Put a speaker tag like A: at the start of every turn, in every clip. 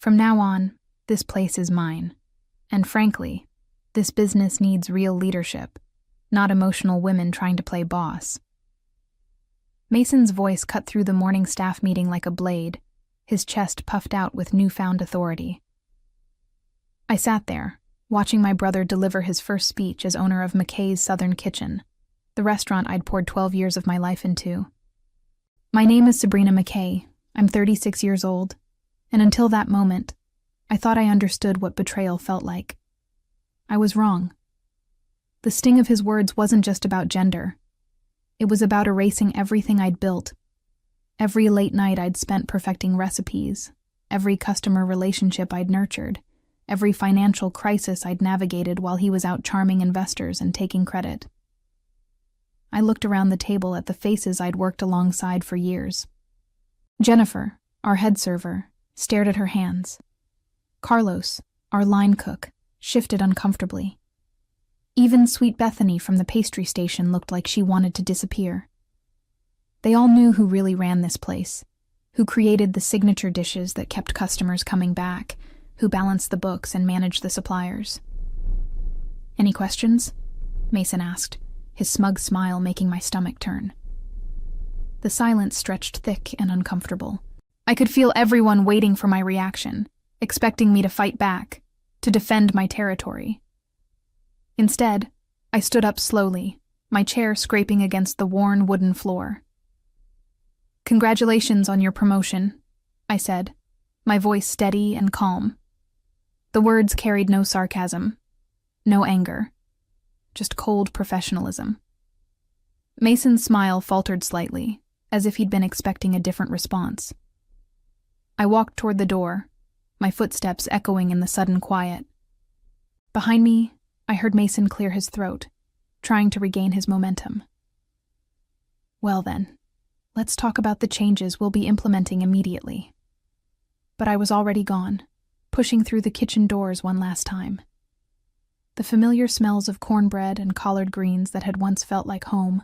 A: From now on, this place is mine. And frankly, this business needs real leadership, not emotional women trying to play boss. Mason's voice cut through the morning staff meeting like a blade, his chest puffed out with newfound authority. I sat there, watching my brother deliver his first speech as owner of McKay's Southern Kitchen, the restaurant I'd poured 12 years of my life into. My name is Sabrina McKay. I'm 36 years old, and until that moment, I thought I understood what betrayal felt like. I was wrong. The sting of his words wasn't just about gender. It was about erasing everything I'd built, every late night I'd spent perfecting recipes, every customer relationship I'd nurtured, every financial crisis I'd navigated while he was out charming investors and taking credit. I looked around the table at the faces I'd worked alongside for years. Jennifer, our head server, stared at her hands. Carlos, our line cook, shifted uncomfortably. Even Sweet Bethany from the pastry station looked like she wanted to disappear. They all knew who really ran this place, who created the signature dishes that kept customers coming back, who balanced the books and managed the suppliers. "Any questions?" Mason asked, his smug smile making my stomach turn. The silence stretched thick and uncomfortable. I could feel everyone waiting for my reaction, expecting me to fight back, to defend my territory. Instead, I stood up slowly, my chair scraping against the worn wooden floor. "Congratulations on your promotion," I said, my voice steady and calm. The words carried no sarcasm, no anger, just cold professionalism. Mason's smile faltered slightly, as if he'd been expecting a different response. I walked toward the door, my footsteps echoing in the sudden quiet. Behind me, I heard Mason clear his throat, trying to regain his momentum. "Well then, let's talk about the changes we'll be implementing immediately." But I was already gone, pushing through the kitchen doors one last time. The familiar smells of cornbread and collard greens that had once felt like home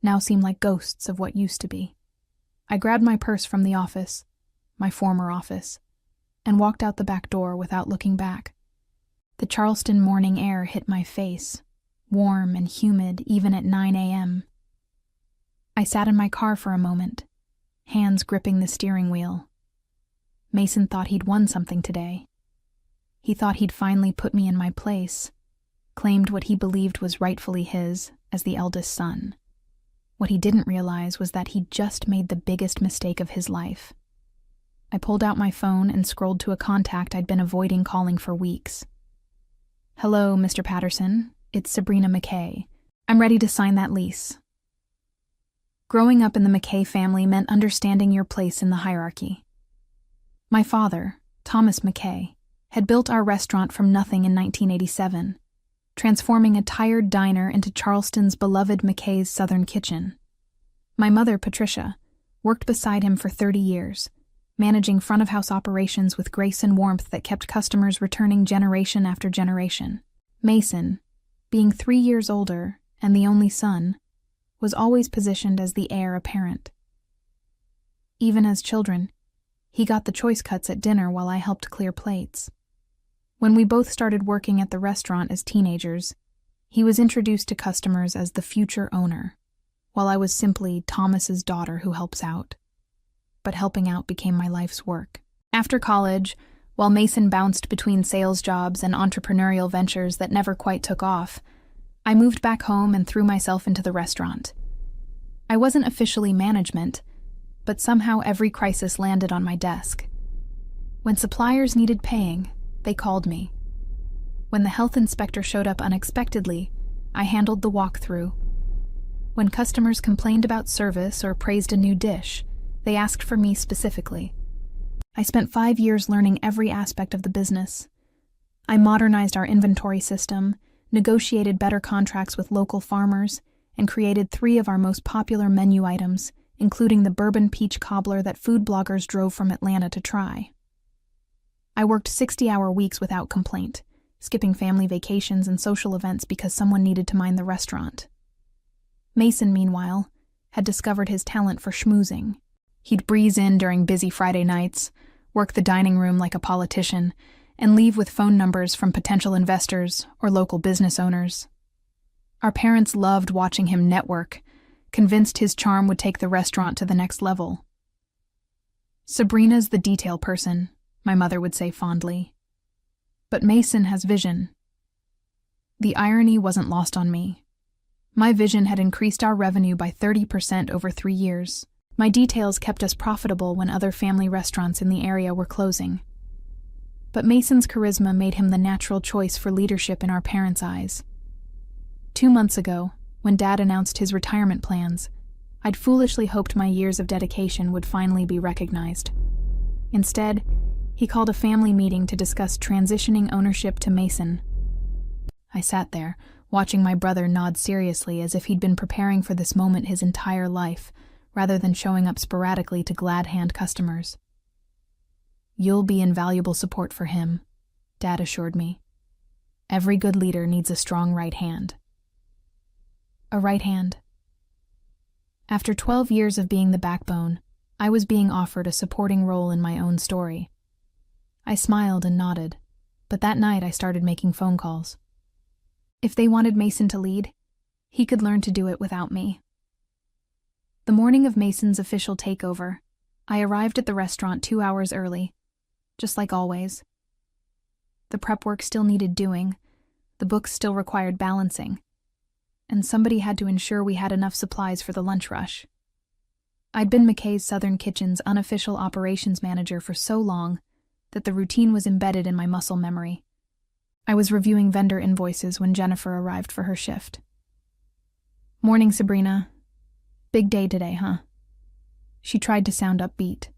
A: now seemed like ghosts of what used to be. I grabbed my purse from the office, my former office, and walked out the back door without looking back. The Charleston morning air hit my face, warm and humid even at 9 a.m. I sat in my car for a moment, hands gripping the steering wheel. Mason thought he'd won something today. He thought he'd finally put me in my place, claimed what he believed was rightfully his as the eldest son. What he didn't realize was that he'd just made the biggest mistake of his life. I pulled out my phone and scrolled to a contact I'd been avoiding calling for weeks. "Hello, Mr. Patterson. It's Sabrina McKay. I'm ready to sign that lease." Growing up in the McKay family meant understanding your place in the hierarchy. My father, Thomas McKay, had built our restaurant from nothing in 1987, transforming a tired diner into Charleston's beloved McKay's Southern Kitchen. My mother, Patricia, worked beside him for 30 years, managing front-of-house operations with grace and warmth that kept customers returning generation after generation. Mason, being 3 years older and the only son, was always positioned as the heir apparent. Even as children, he got the choice cuts at dinner while I helped clear plates. When we both started working at the restaurant as teenagers, he was introduced to customers as the future owner, while I was simply Thomas's daughter who helps out. But helping out became my life's work. After college, while Mason bounced between sales jobs and entrepreneurial ventures that never quite took off, I moved back home and threw myself into the restaurant. I wasn't officially management, but somehow every crisis landed on my desk. When suppliers needed paying, they called me. When the health inspector showed up unexpectedly, I handled the walkthrough. When customers complained about service or praised a new dish, they asked for me specifically. I spent 5 years learning every aspect of the business. I modernized our inventory system, negotiated better contracts with local farmers, and created 3 of our most popular menu items, including the bourbon peach cobbler that food bloggers drove from Atlanta to try. I worked 60-hour weeks without complaint, skipping family vacations and social events because someone needed to mind the restaurant. Mason, meanwhile, had discovered his talent for schmoozing. He'd breeze in during busy Friday nights, work the dining room like a politician, and leave with phone numbers from potential investors or local business owners. Our parents loved watching him network, convinced his charm would take the restaurant to the next level. "Sabrina's the detail person," my mother would say fondly. "But Mason has vision." The irony wasn't lost on me. My vision had increased our revenue by 30% over 3 years. My details kept us profitable when other family restaurants in the area were closing. But Mason's charisma made him the natural choice for leadership in our parents' eyes. 2 months ago, when Dad announced his retirement plans, I'd foolishly hoped my years of dedication would finally be recognized. Instead, he called a family meeting to discuss transitioning ownership to Mason. I sat there, watching my brother nod seriously as if he'd been preparing for this moment his entire life, rather than showing up sporadically to glad-hand customers. "You'll be invaluable support for him," Dad assured me. "Every good leader needs a strong right hand." A right hand. After 12 years of being the backbone, I was being offered a supporting role in my own story. I smiled and nodded, but that night I started making phone calls. If they wanted Mason to lead, he could learn to do it without me. The morning of Mason's official takeover, I arrived at the restaurant 2 hours early, just like always. The prep work still needed doing, the books still required balancing, and somebody had to ensure we had enough supplies for the lunch rush. I'd been McKay's Southern Kitchen's unofficial operations manager for so long that the routine was embedded in my muscle memory. I was reviewing vendor invoices when Jennifer arrived for her shift. "Morning, Sabrina. Big day today, huh?" She tried to sound upbeat,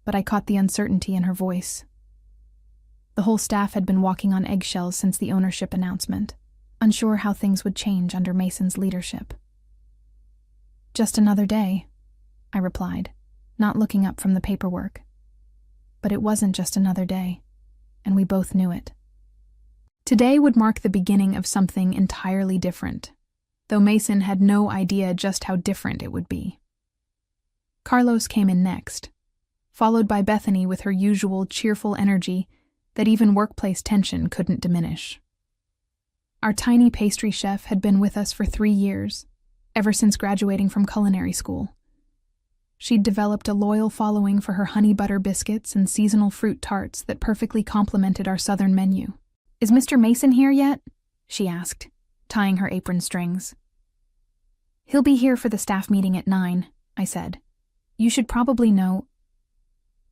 A: but I caught the uncertainty in her voice. The whole staff had been walking on eggshells since the ownership announcement, unsure how things would change under Mason's leadership. "Just another day," I replied, not looking up from the paperwork. But it wasn't just another day, and we both knew it. Today would mark the beginning of something entirely different, though Mason had no idea just how different it would be. Carlos came in next, followed by Bethany with her usual cheerful energy that even workplace tension couldn't diminish. Our tiny pastry chef had been with us for 3 years, ever since graduating from culinary school. She'd developed a loyal following for her honey butter biscuits and seasonal fruit tarts that perfectly complemented our southern menu. "Is Mr. Mason here yet?" she asked, tying her apron strings. "He'll be here for the staff meeting at 9, I said. "You should probably know—"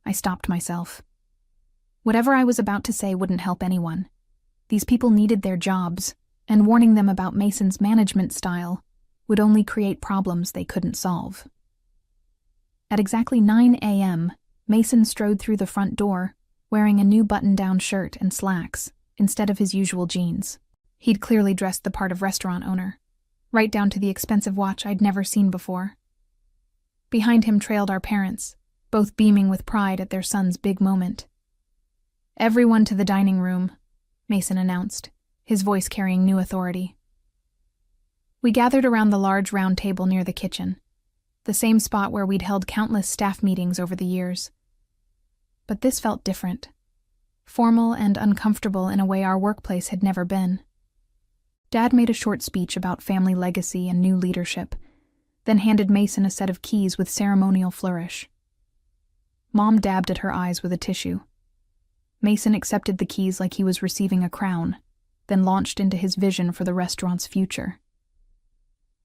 A: I stopped myself. Whatever I was about to say wouldn't help anyone. These people needed their jobs, and warning them about Mason's management style would only create problems they couldn't solve. At exactly 9 a.m., Mason strode through the front door, wearing a new button-down shirt and slacks, instead of his usual jeans. He'd clearly dressed the part of restaurant owner, right down to the expensive watch I'd never seen before. Behind him trailed our parents, both beaming with pride at their son's big moment. "Everyone to the dining room," Mason announced, his voice carrying new authority. We gathered around the large round table near the kitchen, the same spot where we'd held countless staff meetings over the years. But this felt different. Formal and uncomfortable in a way our workplace had never been. Dad made a short speech about family legacy and new leadership, then handed Mason a set of keys with ceremonial flourish. Mom dabbed at her eyes with a tissue. Mason accepted the keys like he was receiving a crown, then launched into his vision for the restaurant's future.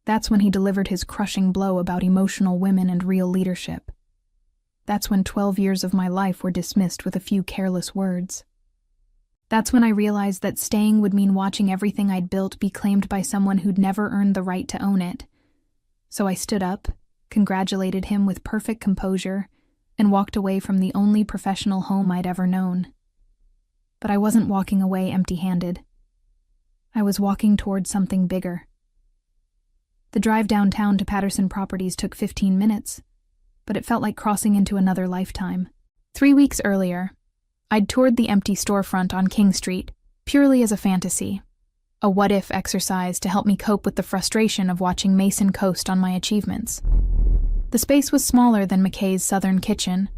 A: That's when he delivered his crushing blow about emotional women and real leadership. That's when 12 years of my life were dismissed with a few careless words. That's when I realized that staying would mean watching everything I'd built be claimed by someone who'd never earned the right to own it. So I stood up, congratulated him with perfect composure, and walked away from the only professional home I'd ever known. But I wasn't walking away empty-handed. I was walking towards something bigger. The drive downtown to Patterson Properties took 15 minutes, but it felt like crossing into another lifetime. 3 weeks earlier, I'd toured the empty storefront on King Street, purely as a fantasy, a what-if exercise to help me cope with the frustration of watching Mason coast on my achievements. The space was smaller than McKay's Southern Kitchen,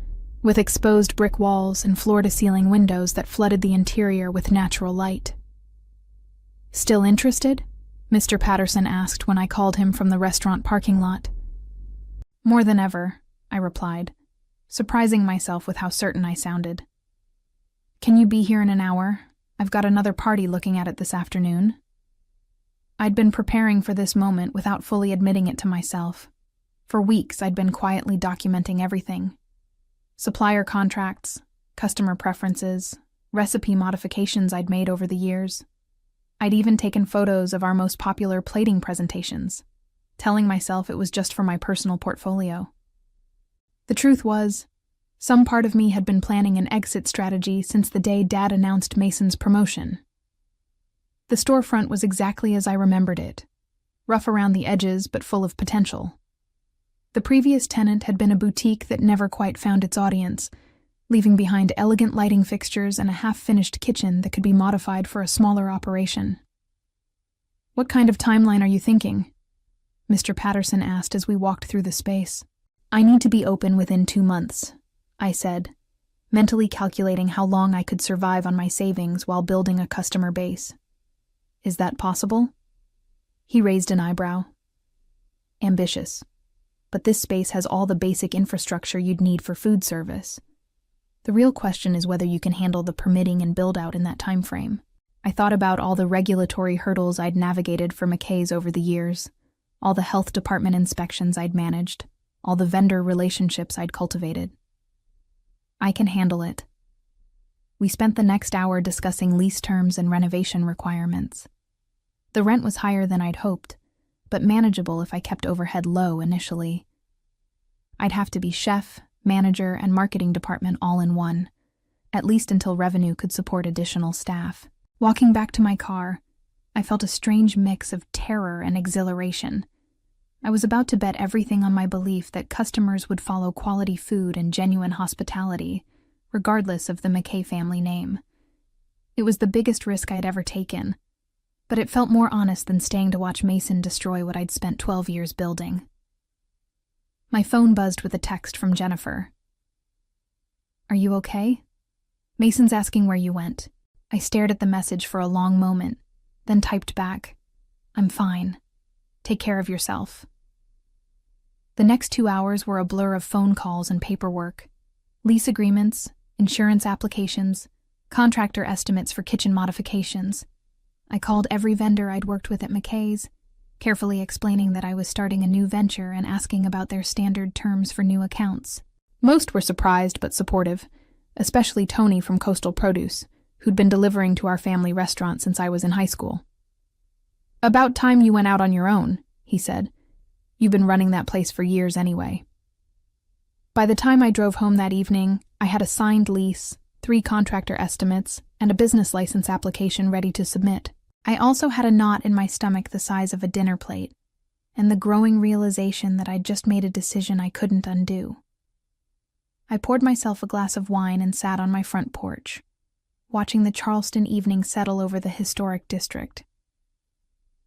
A: with exposed brick walls and floor-to-ceiling windows that flooded the interior with natural light. "Still interested?" Mr. Patterson asked when I called him from the restaurant parking lot. "More than ever," I replied, surprising myself with how certain I sounded. "Can you be here in an hour? I've got another party looking at it this afternoon." I'd been preparing for this moment without fully admitting it to myself. For weeks, I'd been quietly documenting everything. Supplier contracts, customer preferences, recipe modifications I'd made over the years. I'd even taken photos of our most popular plating presentations, telling myself it was just for my personal portfolio. The truth was, some part of me had been planning an exit strategy since the day Dad announced Mason's promotion. The storefront was exactly as I remembered it, rough around the edges but full of potential. The previous tenant had been a boutique that never quite found its audience, leaving behind elegant lighting fixtures and a half-finished kitchen that could be modified for a smaller operation. "What kind of timeline are you thinking?" Mr. Patterson asked as we walked through the space. "I need to be open within 2 months," I said, mentally calculating how long I could survive on my savings while building a customer base. "Is that possible?" He raised an eyebrow. "Ambitious. But this space has all the basic infrastructure you'd need for food service. The real question is whether you can handle the permitting and build-out in that time frame." I thought about all the regulatory hurdles I'd navigated for McKay's over the years, all the health department inspections I'd managed, all the vendor relationships I'd cultivated. "I can handle it." We spent the next hour discussing lease terms and renovation requirements. The rent was higher than I'd hoped, but manageable if I kept overhead low initially. I'd have to be chef, manager, and marketing department all in one, at least until revenue could support additional staff. Walking back to my car, I felt a strange mix of terror and exhilaration. I was about to bet everything on my belief that customers would follow quality food and genuine hospitality, regardless of the McKay family name. It was the biggest risk I'd ever taken, but it felt more honest than staying to watch Mason destroy what I'd spent 12 years building. My phone buzzed with a text from Jennifer. "Are you okay? Mason's asking where you went." I stared at the message for a long moment, then typed back, "I'm fine. Take care of yourself." The next 2 hours were a blur of phone calls and paperwork, lease agreements, insurance applications, contractor estimates for kitchen modifications. I called every vendor I'd worked with at McKay's, carefully explaining that I was starting a new venture and asking about their standard terms for new accounts. Most were surprised but supportive, especially Tony from Coastal Produce, who'd been delivering to our family restaurant since I was in high school. "About time you went out on your own," he said. "You've been running that place for years anyway." By the time I drove home that evening, I had a signed lease, 3 contractor estimates, and a business license application ready to submit. I also had a knot in my stomach the size of a dinner plate, and the growing realization that I'd just made a decision I couldn't undo. I poured myself a glass of wine and sat on my front porch, watching the Charleston evening settle over the historic district.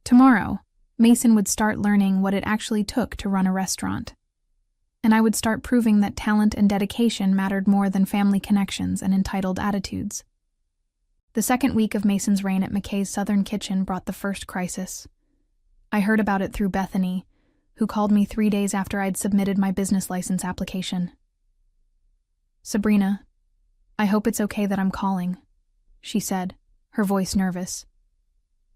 A: Tomorrow, Mason would start learning what it actually took to run a restaurant, and I would start proving that talent and dedication mattered more than family connections and entitled attitudes. The second week of Mason's reign at McKay's Southern Kitchen brought the first crisis. I heard about it through Bethany, who called me 3 days after I'd submitted my business license application. "Sabrina, I hope it's okay that I'm calling," she said, her voice nervous.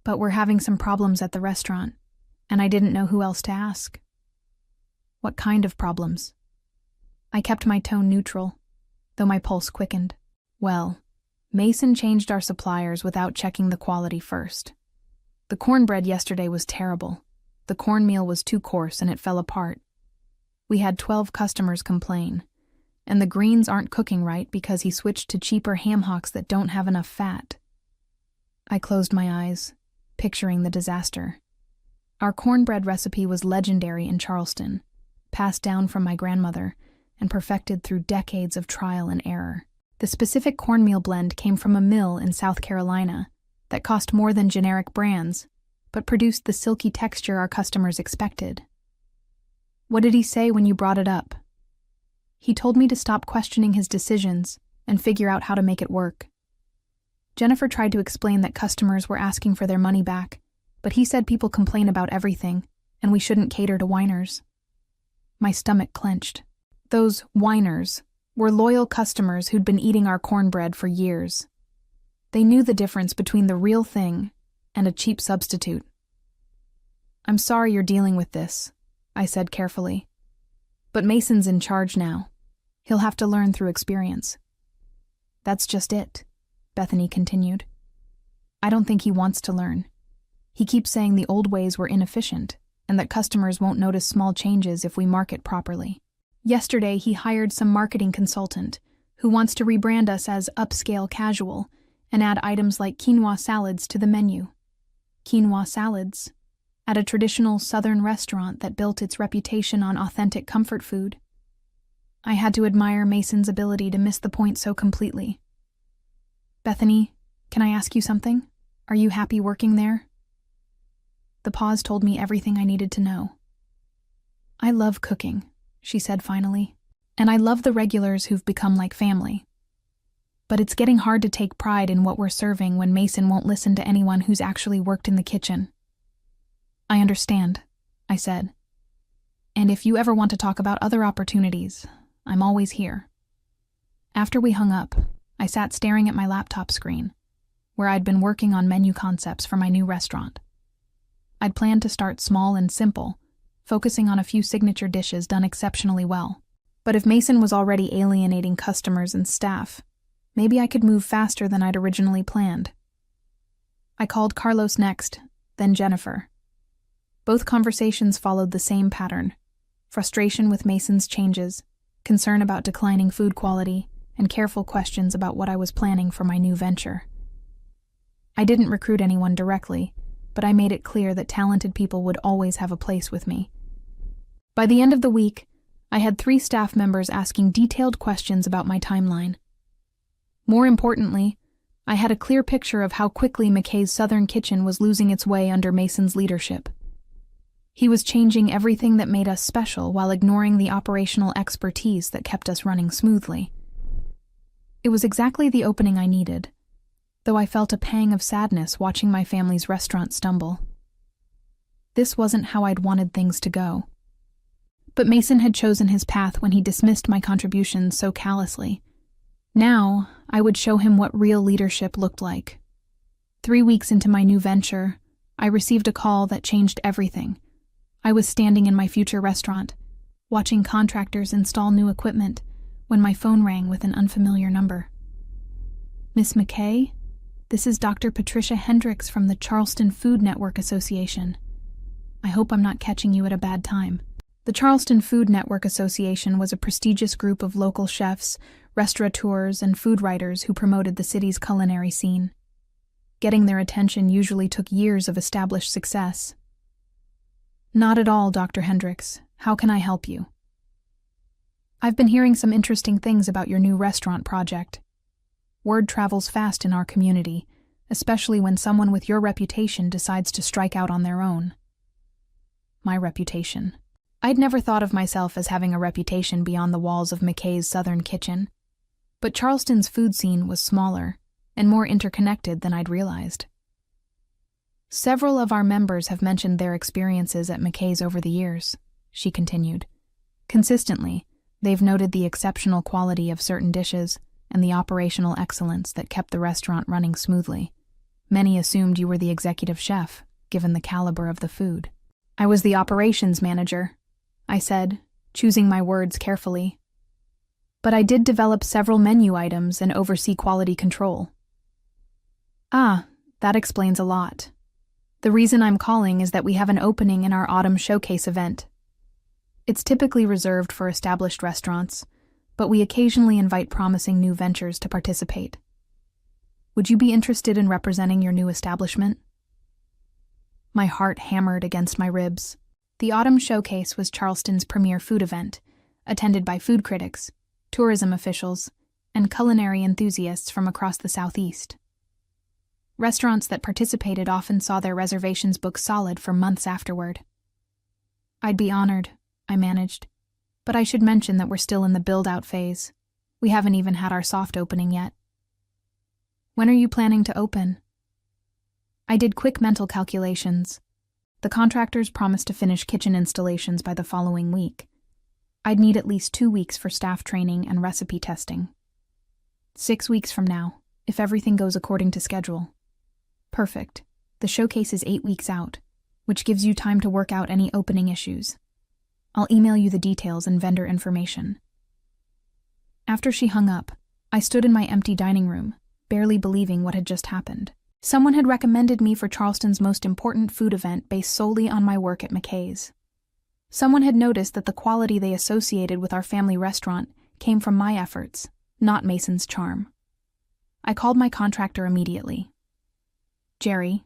A: "But we're having some problems at the restaurant, and I didn't know who else to ask." "What kind of problems?" I kept my tone neutral, though my pulse quickened. "Well, Mason changed our suppliers without checking the quality first. The cornbread yesterday was terrible. The cornmeal was too coarse and it fell apart. We had 12 customers complain, and the greens aren't cooking right because he switched to cheaper ham hocks that don't have enough fat." I closed my eyes, picturing the disaster. Our cornbread recipe was legendary in Charleston, passed down from my grandmother and perfected through decades of trial and error. The specific cornmeal blend came from a mill in South Carolina that cost more than generic brands, but produced the silky texture our customers expected. "What did he say when you brought it up?" He told me to stop questioning his decisions and figure out how to make it work. Jennifer tried to explain that customers were asking for their money back, but he said people complain about everything, and we shouldn't cater to whiners. My stomach clenched. Those whiners were loyal customers who'd been eating our cornbread for years. They knew the difference between the real thing and a cheap substitute. "I'm sorry you're dealing with this," I said carefully. "But Mason's in charge now. He'll have to learn through experience." "That's just it," Bethany continued. "I don't think he wants to learn. He keeps saying the old ways were inefficient and that customers won't notice small changes if we market properly. Yesterday, he hired some marketing consultant who wants to rebrand us as upscale casual and add items like quinoa salads to the menu." Quinoa salads? At a traditional Southern restaurant that built its reputation on authentic comfort food. I had to admire Mason's ability to miss the point so completely. "Bethany, can I ask you something? Are you happy working there?" The pause told me everything I needed to know. "I love cooking," she said finally, "and I love the regulars who've become like family. But it's getting hard to take pride in what we're serving when Mason won't listen to anyone who's actually worked in the kitchen." "I understand," I said. "And if you ever want to talk about other opportunities, I'm always here." After we hung up, I sat staring at my laptop screen, where I'd been working on menu concepts for my new restaurant. I'd planned to start small and simple, focusing on a few signature dishes done exceptionally well. But if Mason was already alienating customers and staff, maybe I could move faster than I'd originally planned. I called Carlos next, then Jennifer. Both conversations followed the same pattern: frustration with Mason's changes, concern about declining food quality, and careful questions about what I was planning for my new venture. I didn't recruit anyone directly, but I made it clear that talented people would always have a place with me. By the end of the week, I had 3 staff members asking detailed questions about my timeline. More importantly, I had a clear picture of how quickly McKay's Southern Kitchen was losing its way under Mason's leadership. He was changing everything that made us special while ignoring the operational expertise that kept us running smoothly. It was exactly the opening I needed, though I felt a pang of sadness watching my family's restaurant stumble. This wasn't how I'd wanted things to go. But Mason had chosen his path when he dismissed my contributions so callously. Now, I would show him what real leadership looked like. 3 weeks into my new venture, I received a call that changed everything. I was standing in my future restaurant, watching contractors install new equipment, when my phone rang with an unfamiliar number. "Miss McKay? This is Dr. Patricia Hendricks from the Charleston Food Network Association. I hope I'm not catching you at a bad time." The Charleston Food Network Association was a prestigious group of local chefs, restaurateurs, and food writers who promoted the city's culinary scene. Getting their attention usually took years of established success. "Not at all, Dr. Hendricks. How can I help you?" "I've been hearing some interesting things about your new restaurant project. Word travels fast in our community, especially when someone with your reputation decides to strike out on their own." My reputation. I'd never thought of myself as having a reputation beyond the walls of McKay's Southern Kitchen, but Charleston's food scene was smaller and more interconnected than I'd realized. "Several of our members have mentioned their experiences at McKay's over the years," she continued. "Consistently, they've noted the exceptional quality of certain dishes and the operational excellence that kept the restaurant running smoothly. Many assumed you were the executive chef, given the caliber of the food." "I was the operations manager," I said, choosing my words carefully. "But I did develop several menu items and oversee quality control." "Ah, that explains a lot. The reason I'm calling is that we have an opening in our autumn showcase event. It's typically reserved for established restaurants, but we occasionally invite promising new ventures to participate. Would you be interested in representing your new establishment?" My heart hammered against my ribs. The Autumn Showcase was Charleston's premier food event, attended by food critics, tourism officials, and culinary enthusiasts from across the Southeast. Restaurants that participated often saw their reservations booked solid for months afterward. "I'd be honored," I managed. But I should mention that we're still in the build-out phase. We haven't even had our soft opening yet. When are you planning to open? I did quick mental calculations. The contractors promised to finish kitchen installations by the following week. I'd need at least 2 weeks for staff training and recipe testing. 6 weeks from now, if everything goes according to schedule. Perfect. The showcase is 8 weeks out, which gives you time to work out any opening issues. I'll email you the details and vendor information. After she hung up, I stood in my empty dining room, barely believing what had just happened. Someone had recommended me for Charleston's most important food event based solely on my work at McKay's. Someone had noticed that the quality they associated with our family restaurant came from my efforts, not Mason's charm. I called my contractor immediately. Jerry,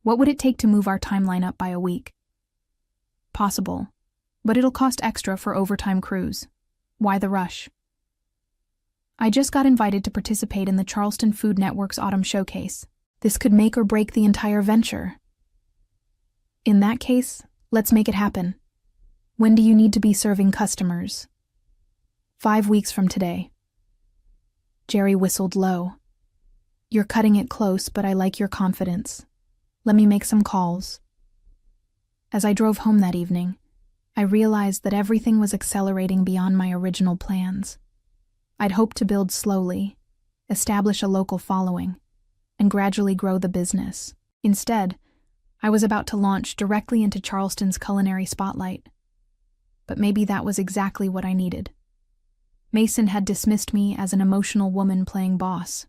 A: what would it take to move our timeline up by a week? Possible, but it'll cost extra for overtime crews. Why the rush? I just got invited to participate in the Charleston Food Network's Autumn Showcase. This could make or break the entire venture. In that case, let's make it happen. When do you need to be serving customers? 5 weeks from today. Jerry whistled low. You're cutting it close, but I like your confidence. Let me make some calls. As I drove home that evening, I realized that everything was accelerating beyond my original plans. I'd hoped to build slowly, establish a local following, and gradually grow the business. Instead, I was about to launch directly into Charleston's culinary spotlight. But maybe that was exactly what I needed. Mason had dismissed me as an emotional woman playing boss.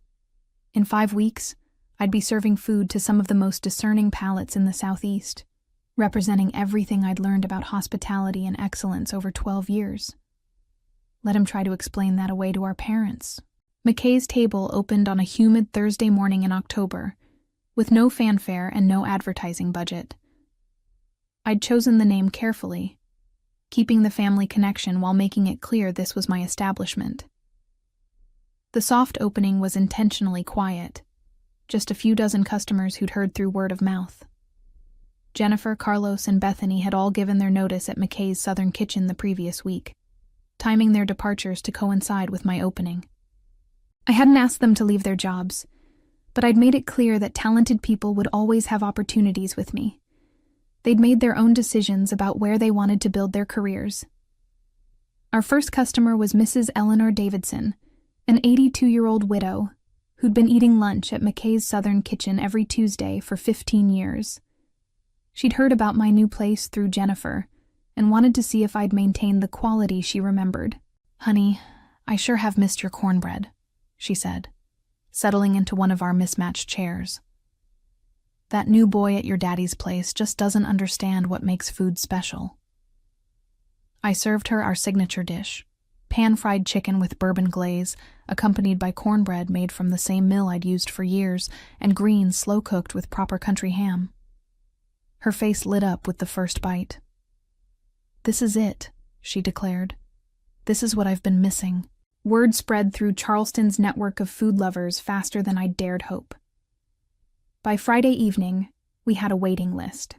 A: In 5 weeks, I'd be serving food to some of the most discerning palates in the Southeast, representing everything I'd learned about hospitality and excellence over 12 years. Let him try to explain that away to our parents. McKay's Table opened on a humid Thursday morning in October, with no fanfare and no advertising budget. I'd chosen the name carefully, keeping the family connection while making it clear this was my establishment. The soft opening was intentionally quiet, just a few dozen customers who'd heard through word of mouth. Jennifer, Carlos, and Bethany had all given their notice at McKay's Southern Kitchen the previous week, timing their departures to coincide with my opening. I hadn't asked them to leave their jobs, but I'd made it clear that talented people would always have opportunities with me. They'd made their own decisions about where they wanted to build their careers. Our first customer was Mrs. Eleanor Davidson, an 82-year-old widow who'd been eating lunch at McKay's Southern Kitchen every Tuesday for 15 years. She'd heard about my new place through Jennifer and wanted to see if I'd maintained the quality she remembered. Honey, I sure have missed your cornbread, she said, settling into one of our mismatched chairs. That new boy at your daddy's place just doesn't understand what makes food special. I served her our signature dish, pan-fried chicken with bourbon glaze, accompanied by cornbread made from the same mill I'd used for years, and greens slow-cooked with proper country ham. Her face lit up with the first bite. This is it, she declared. This is what I've been missing. Word spread through Charleston's network of food lovers faster than I dared hope. By Friday evening, we had a waiting list.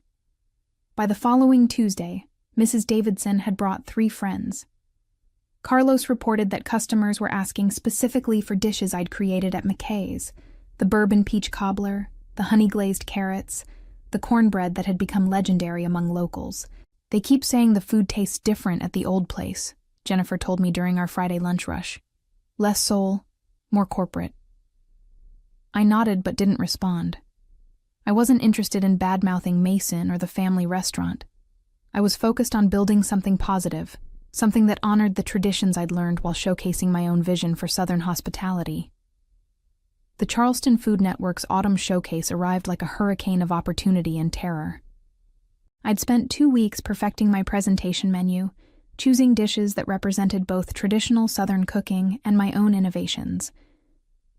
A: By the following Tuesday, Mrs. Davidson had brought 3 friends. Carlos reported that customers were asking specifically for dishes I'd created at McKay's: the bourbon peach cobbler, the honey-glazed carrots, the cornbread that had become legendary among locals. They keep saying the food tastes different at the old place, Jennifer told me during our Friday lunch rush. Less soul, more corporate. I nodded but didn't respond. I wasn't interested in bad-mouthing Mason or the family restaurant. I was focused on building something positive, something that honored the traditions I'd learned while showcasing my own vision for Southern hospitality. The Charleston Food Network's Autumn Showcase arrived like a hurricane of opportunity and terror. I'd spent 2 weeks perfecting my presentation menu, choosing dishes that represented both traditional Southern cooking and my own innovations.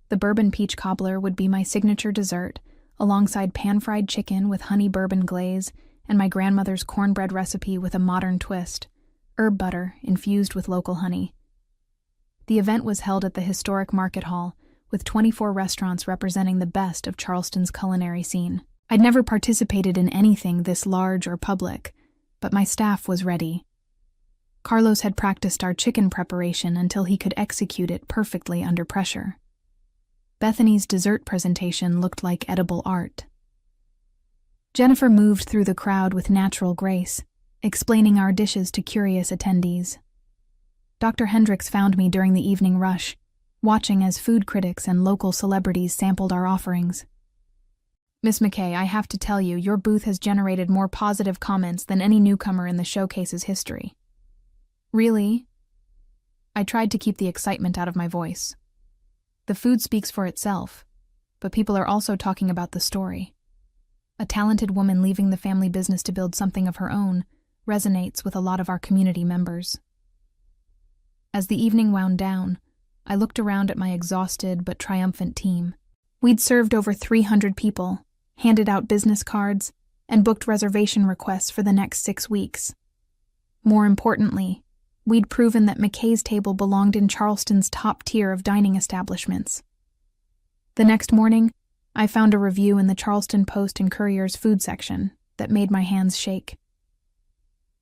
A: The bourbon peach cobbler would be my signature dessert, alongside pan-fried chicken with honey bourbon glaze and my grandmother's cornbread recipe with a modern twist, herb butter infused with local honey. The event was held at the historic Market Hall, with 24 restaurants representing the best of Charleston's culinary scene. I'd never participated in anything this large or public, but my staff was ready. Carlos had practiced our chicken preparation until he could execute it perfectly under pressure. Bethany's dessert presentation looked like edible art. Jennifer moved through the crowd with natural grace, explaining our dishes to curious attendees. Dr. Hendricks found me during the evening rush, watching as food critics and local celebrities sampled our offerings. Miss McKay, I have to tell you, your booth has generated more positive comments than any newcomer in the showcase's history. Really? I tried to keep the excitement out of my voice. The food speaks for itself, but people are also talking about the story. A talented woman leaving the family business to build something of her own resonates with a lot of our community members. As the evening wound down, I looked around at my exhausted but triumphant team. We'd served over 300 people, handed out business cards, and booked reservation requests for the next 6 weeks. More importantly, we'd proven that McKay's Table belonged in Charleston's top tier of dining establishments. The next morning, I found a review in the Charleston Post and Courier's food section that made my hands shake.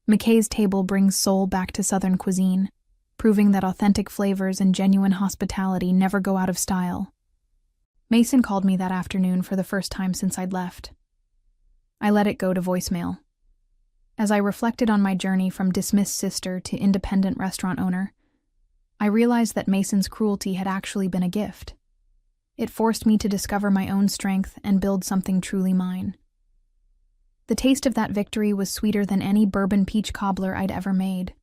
A: McKay's Table brings soul back to Southern cuisine, proving that authentic flavors and genuine hospitality never go out of style. Mason called me that afternoon for the first time since I'd left. I let it go to voicemail. As I reflected on my journey from dismissed sister to independent restaurant owner, I realized that Mason's cruelty had actually been a gift. It forced me to discover my own strength and build something truly mine. The taste of that victory was sweeter than any bourbon peach cobbler I'd ever made.